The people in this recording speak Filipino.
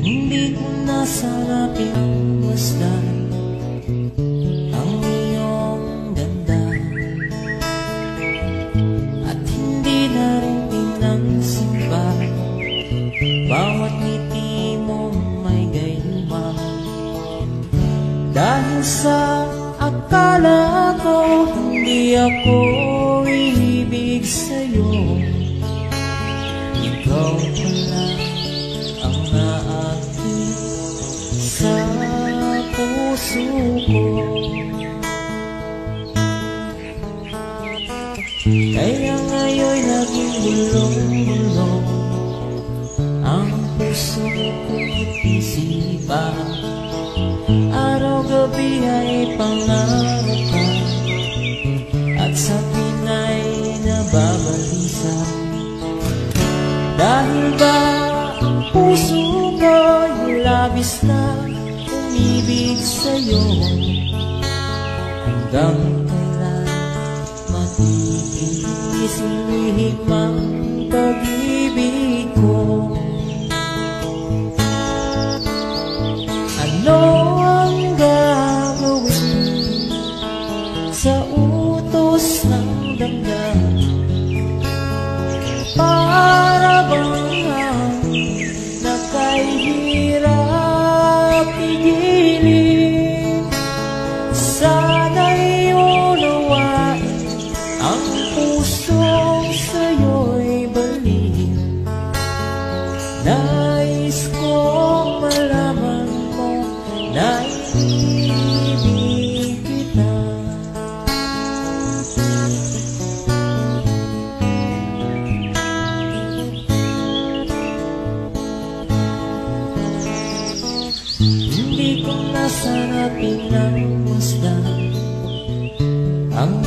Hindi ko nasarapin ang masdan ang iyong ganda, at hindi na rin pinagsimba bawat ngiti mong may gayuma. Dahil sa akala ko hindi ako ibig sa'yo, ikaw pala ang naakit sa puso ko. Kaya ngayon naging bulong-bulong ang puso ko't isipan. Araw-gabi ay pangarap ka, at sa pinay nababalisa. Dahil ba ang puso ko'y labis na umibig sa'yo, hanggang kailan matiisilihim ang pag-ibig ko? Ano ang gagawin sa utos ng damdamin? Para bang nakahirap igilin? Sana'y unawain ang pusong sa'yo'y balik. Nais kong malaman mo na ibig kita. Hindi ko nasarapin ng masdan ang